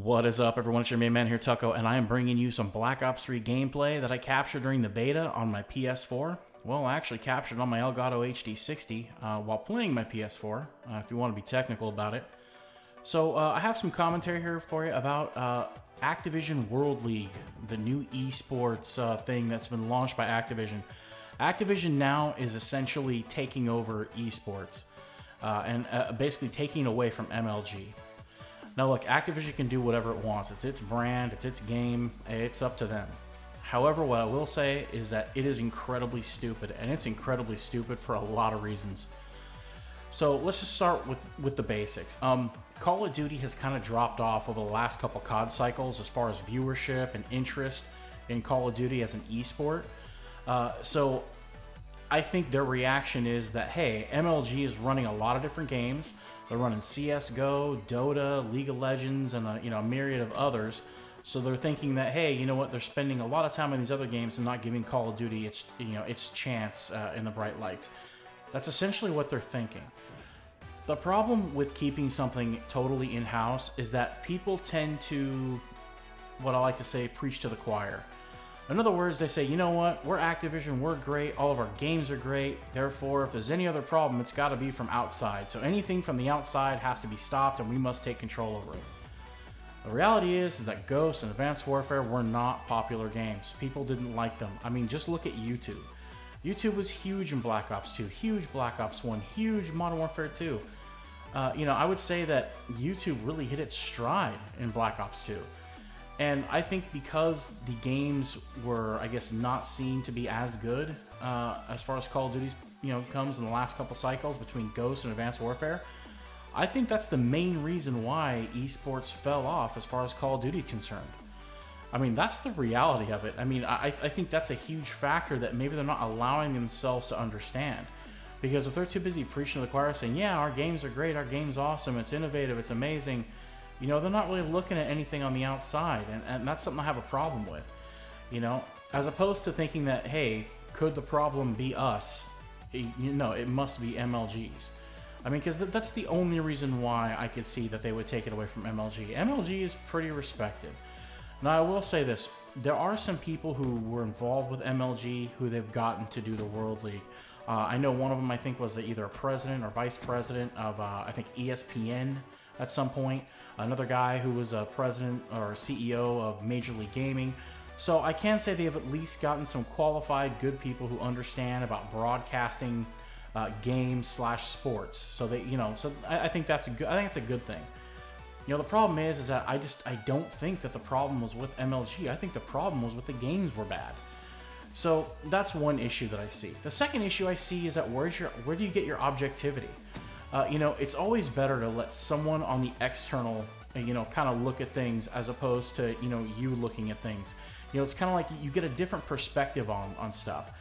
What is up, everyone? It's your main man here, Tucko, and I am bringing you some Black Ops 3 gameplay that I captured during the beta on my PS4. Well, I actually captured on my Elgato HD60 while playing my PS4, if you want to be technical about it. So I have some commentary here for you about Activision World League, the new eSports thing that's been launched by Activision. Activision now is essentially taking over eSports and basically taking away from MLG. Now look, Activision can do whatever it wants. It's its brand, it's its game, it's up to them. However, what I will say is that it is incredibly stupid, and it's incredibly stupid for a lot of reasons. So let's just start with the basics. Call of Duty has kind of dropped off over the last couple COD cycles as far as viewership and interest in Call of Duty as an esport. So I think their reaction is that, hey, MLG is running a lot of different games. They're running CSGO, Dota, League of Legends, and a myriad of others. So they're thinking that, hey, you know what? They're spending a lot of time on these other games and not giving Call of Duty its chance in the bright lights. That's essentially what they're thinking. The problem with keeping something totally in-house is that people tend to, what I like to say, preach to the choir. In other words, they say, you know what, we're Activision, we're great, all of our games are great, therefore, if there's any other problem, it's got to be from outside. So anything from the outside has to be stopped, and we must take control over it. The reality is that Ghost and Advanced Warfare were not popular games. People didn't like them. I mean, just look at YouTube. YouTube was huge in Black Ops 2, huge Black Ops 1, huge Modern Warfare 2. I would say that YouTube really hit its stride in Black Ops 2. And I think because the games were, I guess, not seen to be as good as far as Call of Duty, comes in the last couple cycles between Ghost and Advanced Warfare, I think that's the main reason why esports fell off as far as Call of Duty is concerned. I mean, that's the reality of it. I mean, I think that's a huge factor that maybe they're not allowing themselves to understand. Because if they're too busy preaching to the choir saying, yeah, our games are great, our game's awesome, it's innovative, it's amazing, they're not really looking at anything on the outside, and that's something I have a problem with. As opposed to thinking that, hey, could the problem be us? It must be MLG's. I mean, because that's the only reason why I could see that they would take it away from MLG. MLG is pretty respected. Now, I will say this. There are some people who were involved with MLG who they've gotten to do the World League. I know one of them, I think, was either a president or vice president of, I think, ESPN at some point. Another guy who was a president or CEO of Major League Gaming. So I can say they have at least gotten some qualified, good people who understand about broadcasting games / sports. So they, so I think that's a good. I think it's a good thing. The problem is that I don't think that the problem was with MLG. I think the problem was with the games were bad. So that's one issue that I see. The second issue I see is that where do you get your objectivity? It's always better to let someone on the external, kind of look at things as opposed to, you looking at things. It's kind of like you get a different perspective on stuff.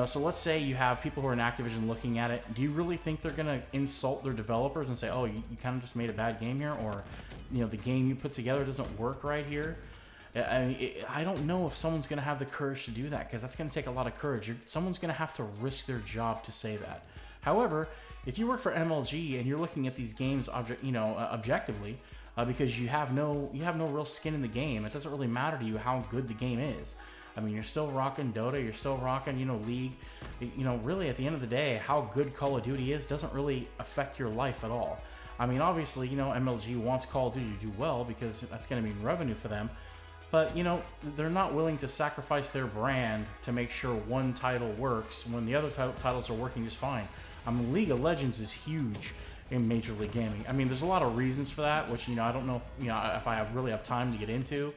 So let's say you have people who are in Activision looking at it. Do you really think they're going to insult their developers and say, oh, you kind of just made a bad game here? Or, the game you put together doesn't work right here? I don't know if someone's going to have the courage to do that, because that's going to take a lot of courage. Someone's going to have to risk their job to say that. However, if you work for MLG and you're looking at these games objectively, because you have no real skin in the game, it doesn't really matter to you how good the game is. I mean, you're still rocking Dota, you're still rocking, League. Really at the end of the day, how good Call of Duty is doesn't really affect your life at all. I mean, obviously, MLG wants Call of Duty to do well because that's going to mean revenue for them. But, they're not willing to sacrifice their brand to make sure one title works when the other titles are working just fine. I mean, League of Legends is huge in Major League Gaming. I mean, there's a lot of reasons for that, which, I don't know if I really have time to get into.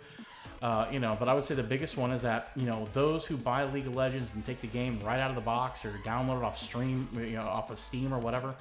But I would say the biggest one is that, those who buy League of Legends and take the game right out of the box or download it off off of Steam or whatever,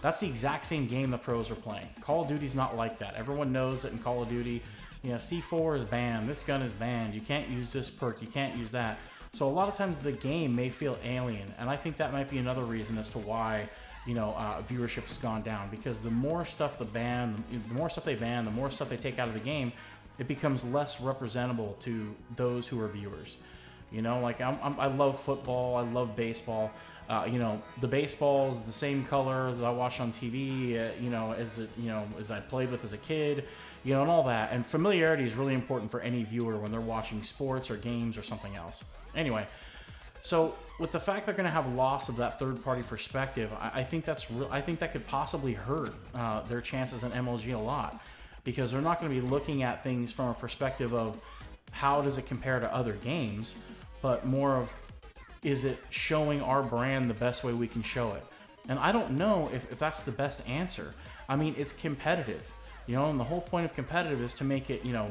that's the exact same game the pros are playing. Call of Duty's not like that. Everyone knows that in Call of Duty, C4 is banned, this gun is banned, you can't use this perk, you can't use that. So a lot of times the game may feel alien, and I think that might be another reason as to why, viewership has gone down, because the more stuff they ban, the more stuff they take out of the game, it becomes less representable to those who are viewers. You know, like I love football, I love baseball. You know, the baseball is the same color that I watched on TV. You know, as I played with as a kid. You know, and all that. And familiarity is really important for any viewer when they're watching sports or games or something else. Anyway, so with the fact they're going to have loss of that third-party perspective, I think I think that could possibly hurt their chances in MLG a lot, because they're not going to be looking at things from a perspective of how does it compare to other games, but more of, is it showing our brand the best way we can show it? And I don't know if that's the best answer. I mean, it's competitive. You know, and the whole point of competitive is to make it, you know,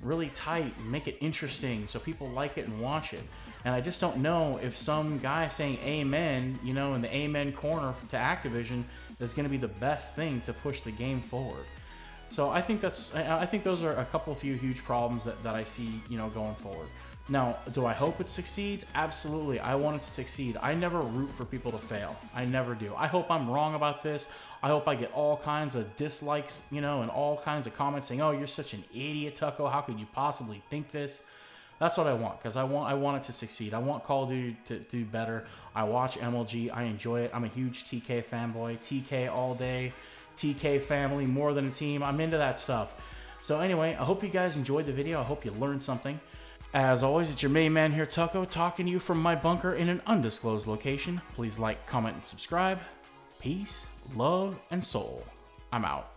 really tight and make it interesting so people like it and watch it. And I just don't know if some guy saying amen, you know, in the amen corner to Activision is going to be the best thing to push the game forward. So I think those are a couple of few huge problems that I see, you know, going forward. Now, do I hope it succeeds? Absolutely. I want it to succeed. I never root for people to fail. I never do. I hope I'm wrong about this. I hope I get all kinds of dislikes, you know, and all kinds of comments saying, oh, you're such an idiot, Tucko. How could you possibly think this? That's what I want, because I want it to succeed. I want Call of Duty to do better. I watch MLG. I enjoy it. I'm a huge TK fanboy. TK all day. TK family, more than a team. I'm into that stuff. So anyway, I hope you guys enjoyed the video. I hope you learned something. As always, it's your main man here, Tucko, talking to you from my bunker in an undisclosed location. Please like, comment, and subscribe. Peace, love, and soul. I'm out.